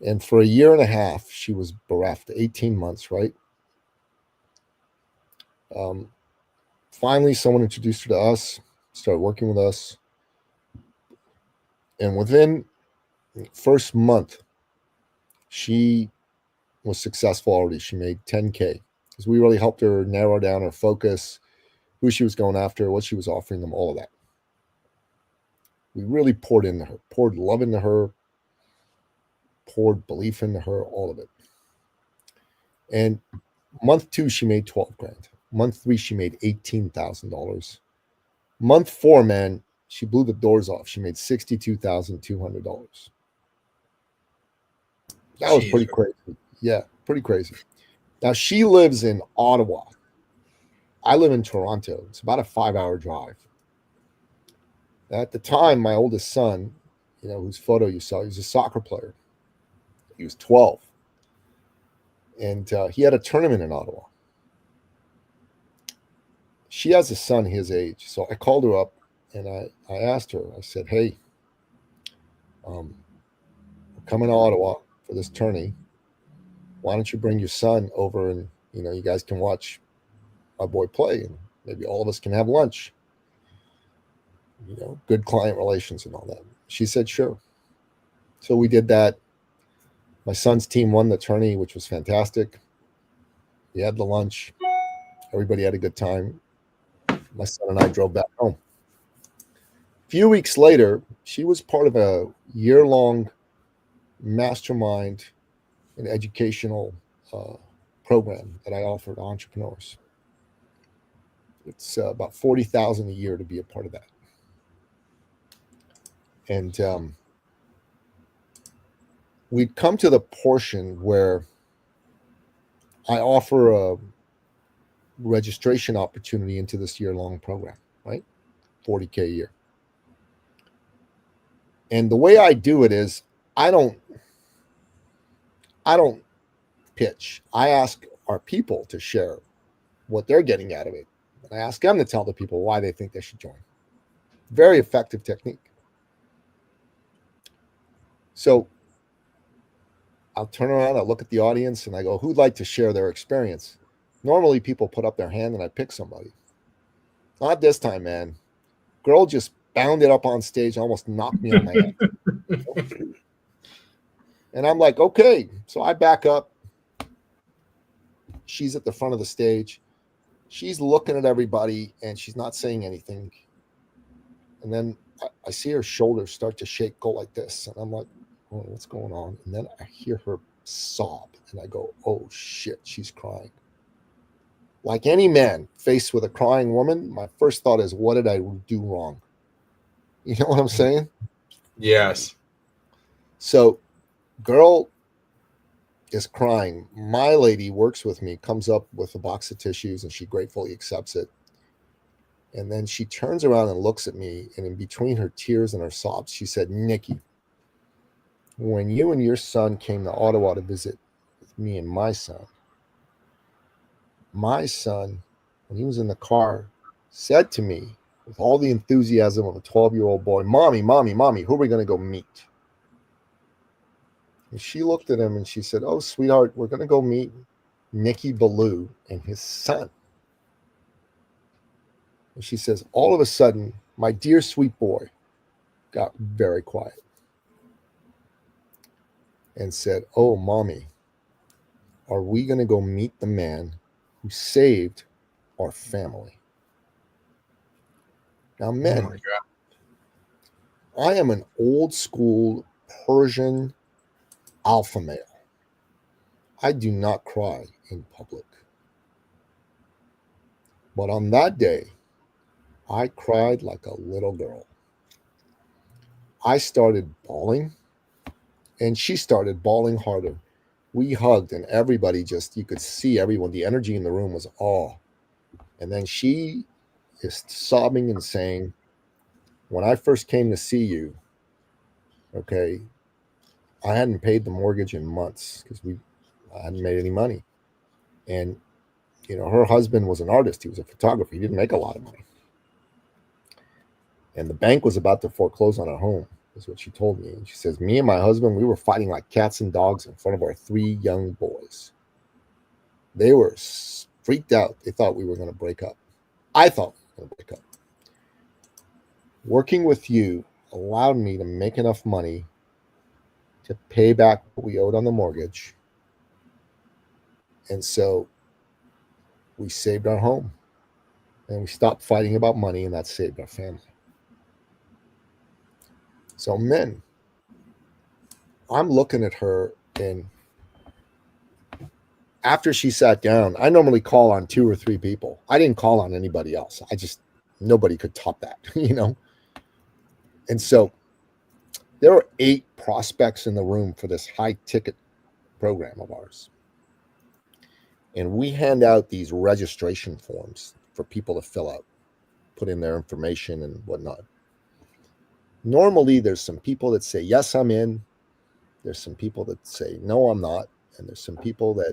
And for a year and a half, she was bereft, 18 months, right? Finally, someone introduced her to us, started working with us. And within the first month, she was successful already. She made 10K because we really helped her narrow down her focus, who she was going after, what she was offering them, all of that. We really poured into her, poured love into her, poured belief into her, all of it. And month 2, she made 12 grand. Month 3, she made $18,000. Month 4, man, she blew the doors off. She made $62,200. That was pretty crazy. Yeah, pretty crazy. Now, she lives in Ottawa. I live in Toronto. It's about a 5-hour drive. At the time, my oldest son, whose photo you saw, he was a soccer player. He was 12. And he had a tournament in Ottawa. She has a son his age. So I called her up and I asked her, I said, hey, we're coming to Ottawa for this tourney. Why don't you bring your son over and, you guys can watch my boy play, and maybe all of us can have lunch. Good client relations and all that. She said, sure. So we did that. My son's team won the tourney, which was fantastic. We had the lunch. Everybody had a good time. My son and I drove back home. A few weeks later, she was part of a year-long mastermind and educational program that I offer to entrepreneurs. It's about $40,000 a year to be a part of that. And we'd come to the portion where I offer a registration opportunity into this year-long program, right? $40K a year. And the way I do it is I don't pitch. I ask our people to share what they're getting out of it. And I ask them to tell the people why they think they should join. Very effective technique. So I'll turn around, I look at the audience, and I go, who'd like to share their experience? Normally people put up their hand and I pick somebody. Not this time, man. Girl just bounded up on stage, almost knocked me on my head. And I'm like, okay. So I back up. She's at the front of the stage. She's looking at everybody and she's not saying anything. And then I see her shoulders start to shake, go like this. And I'm like, oh, what's going on? And then I hear her sob. And I go, oh, shit, she's crying. Like any man faced with a crying woman, my first thought is, what did I do wrong? You know what I'm saying? Yes. So, girl is crying. My lady works with me, comes up with a box of tissues, and she gratefully accepts it. And then she turns around and looks at me, and in between her tears and her sobs, she said, Nicky, when you and your son came to Ottawa to visit with me and my son, when he was in the car, said to me with all the enthusiasm of a 12-year-old boy, Mommy, Mommy, Mommy, who are we going to go meet? And she looked at him and she said, oh, sweetheart, we're going to go meet Nicky Billou and his son. And she says, all of a sudden, my dear sweet boy got very quiet and said, oh, Mommy, are we going to go meet the man who saved our family? Now, Oh men, my God. I am an old school Persian alpha male. I do not cry in public. But on that day, I cried like a little girl. I started bawling, and she started bawling harder. We hugged, and everybody just, you could see everyone, the energy in the room was awe. And then she is sobbing and saying, when I first came to see you, okay, I hadn't paid the mortgage in months because I hadn't made any money. And, you know, her husband was an artist. He was a photographer. He didn't make a lot of money. And the bank was about to foreclose on our home, is what she told me. And she says, me and my husband, we were fighting like cats and dogs in front of our 3 young boys. They were freaked out. They thought we were going to break up. I thought we were going to break up. Working with you allowed me to make enough money to pay back what we owed on the mortgage. And so we saved our home and we stopped fighting about money, and that saved our family. So, men, I'm looking at her, and after she sat down, I normally call on 2 or 3 people. I didn't call on anybody else. Nobody could top that, you know? And so there were 8 prospects in the room for this high ticket program of ours. And we hand out these registration forms for people to fill out, put in their information and whatnot. Normally, there's some people that say, yes, I'm in. There's some people that say, no, I'm not. And there's some people that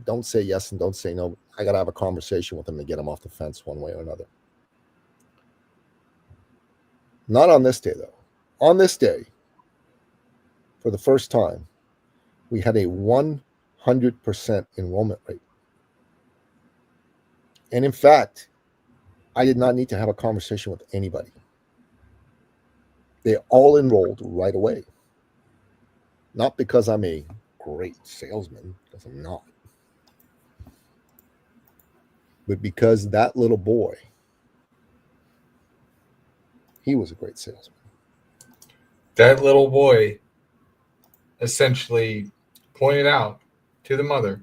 don't say yes and don't say no. I got to have a conversation with them to get them off the fence one way or another. Not on this day, though. On this day, for the first time, we had a 100% enrollment rate. And in fact, I did not need to have a conversation with anybody. They all enrolled right away. Not because I'm a great salesman, because I'm not, but because that little boy, he was a great salesman. That little boy essentially pointed out to the mother,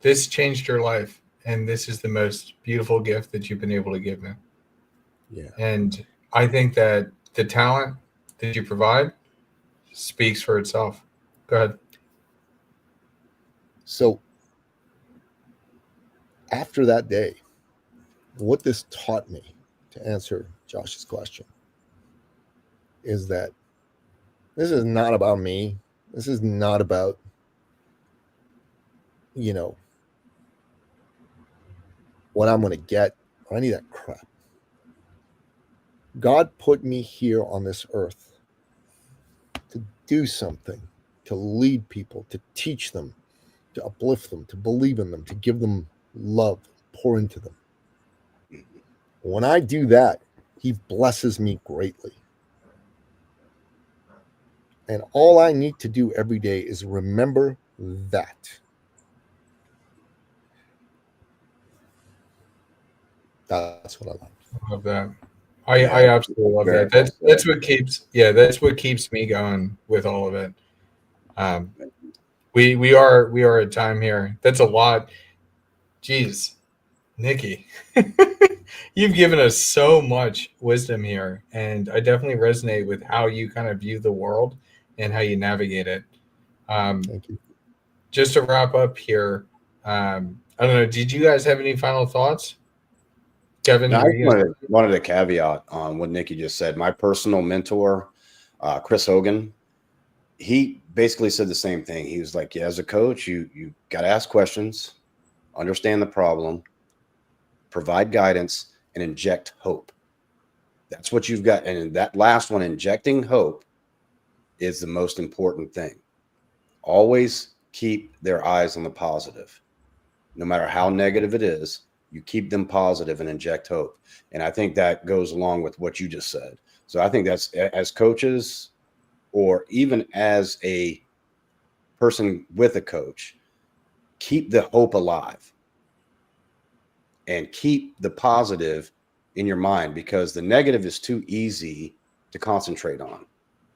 this changed your life, and this is the most beautiful gift that you've been able to give me. Yeah. And I think that the talent that you provide speaks for itself. Go ahead. So after that day, what this taught me, to answer Josh's question, is that this is not about me. This is not about, you know, what I'm going to get or any of that crap. God put me here on this earth to do something, to lead people, to teach them, to uplift them, to believe in them, to give them love, pour into them. When I do that, he blesses me greatly. And all I need to do every day is remember that. That's what I like. I love that. I Yeah, absolutely love very that. well That's said. that's what keeps me going with all of it. Um, we are at time here. That's a lot. Jeez, Nicky, you've given us so much wisdom here, and I definitely resonate with how you kind of view the world and how you navigate it. Thank you. Just to wrap up here, I don't know. Did you guys have any final thoughts, Kevin? Now, I Were just you gonna? wanted a caveat on what Nicky just said. My personal mentor, Chris Hogan, he basically said the same thing. He was like, "Yeah, as a coach, you got to ask questions, understand the problem, provide guidance, and inject hope. That's what you've got." And that last one, injecting hope, is the most important thing. Always keep their eyes on the positive. No matter how negative it is, you keep them positive and inject hope. And I think that goes along with what you just said. So I think that's, as coaches, or even as a person with a coach, keep the hope alive and keep the positive in your mind, because the negative is too easy to concentrate on,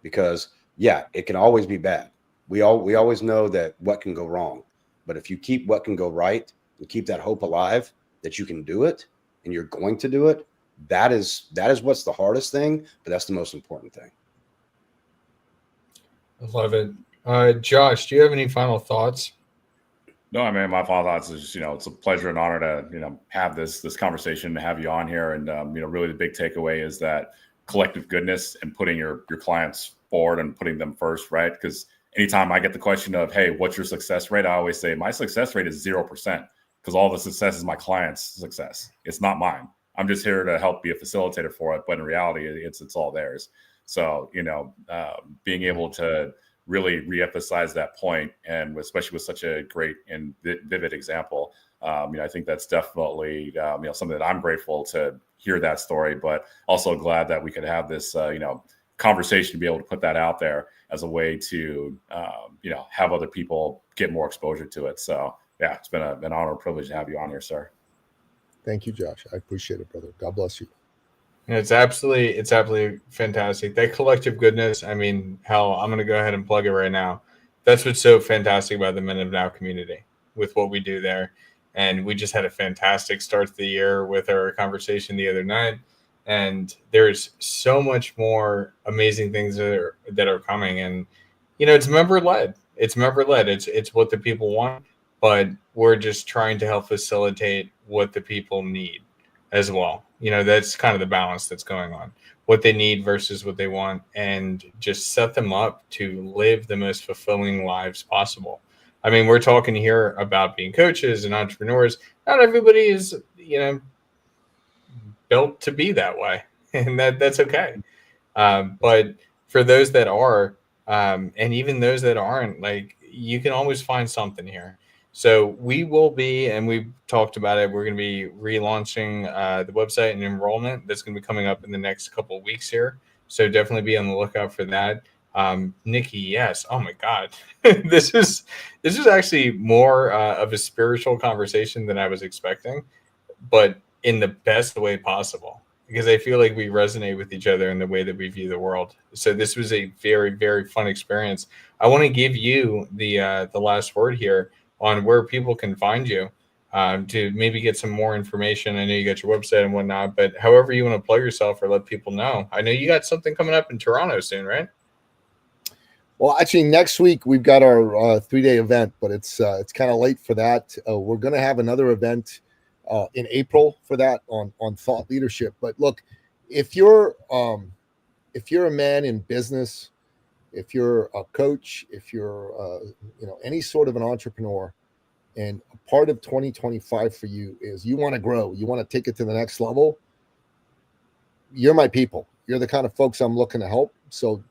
because yeah, it can always be bad. We always know that what can go wrong, but if you keep what can go right and keep that hope alive that you can do it and you're going to do it, that is what's the hardest thing, but that's the most important thing. I love it. Josh, do you have any final thoughts? No, I mean, my final thoughts is, it's a pleasure and honor to, have this conversation, to have you on here. And, really the big takeaway is that collective goodness and putting your clients forward and putting them first, right? Because anytime I get the question of, hey, what's your success rate? I always say my success rate is 0%, because all the success is my client's success. It's not mine. I'm just here to help be a facilitator for it. But in reality, it's all theirs. So, being able to really reemphasize that point, and especially with such a great and vivid example, I think that's definitely something that I'm grateful to hear that story, but also glad that we could have this conversation to be able to put that out there as a way to have other people get more exposure to it. So yeah, it's been an honor and privilege to have you on here, sir. Thank you, Josh. I appreciate it, brother. God bless you. And it's absolutely fantastic. That collective goodness. I mean, hell, I'm gonna go ahead and plug it right now. That's what's so fantastic about the Men of Now community with what we do there. And we just had a fantastic start to the year with our conversation the other night. And there's so much more amazing things that are coming. And it's member led. It's member led. It's what the people want, but we're just trying to help facilitate what the people need as well. That's kind of the balance that's going on, what they need versus what they want, and just set them up to live the most fulfilling lives possible. I mean, we're talking here about being coaches and entrepreneurs. Not everybody is, built to be that way, and that's okay. But for those that are, and even those that aren't, like, you can always find something here. So we will be, and we've talked about it, we're going to be relaunching the website and enrollment. That's going to be coming up in the next couple of weeks here. So definitely be on the lookout for that. Nicky, yes. Oh my God, this is actually more of a spiritual conversation than I was expecting, but in the best way possible, because I feel like we resonate with each other in the way that we view the world. So this was a very, very fun experience. I want to give you the last word here on where people can find you, to maybe get some more information. I know you got your website and whatnot, but however you want to plug yourself or let people know. I know you got something coming up in Toronto soon, right? Well, actually, next week we've got our 3-day event, but it's kind of late for that. We're going to have another event in April for that on thought leadership. But look, if you're a man in business, if you're a coach, if you're any sort of an entrepreneur, and a part of 2025 for you is you want to grow, you want to take it to the next level, you're my people. You're the kind of folks I'm looking to help. So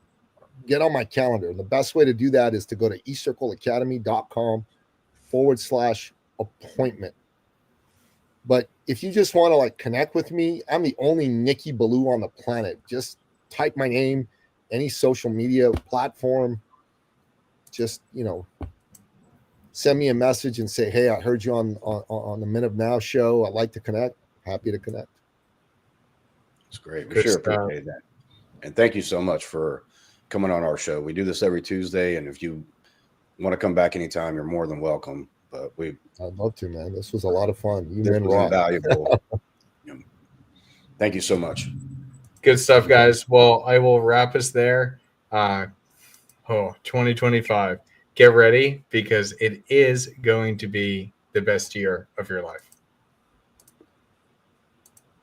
get on my calendar. And the best way to do that is to go to eCircleacademy.com/appointment. But if you just want to like connect with me, I'm the only Nicky Billou on the planet. Just type my name, any social media platform. Just, send me a message and say, hey, I heard you on the Men of Now show. I'd like to connect. Happy to connect. It's great. We Good sure stuff. appreciate that. And thank you so much for coming on our show. We do this every Tuesday, and if you want to come back anytime, you're more than welcome. But I'd love to, man. This was a lot of fun. You this men was rock. invaluable. Thank you so much. Good stuff, guys. Well, I will wrap us there. 2025. Get ready, because it is going to be the best year of your life.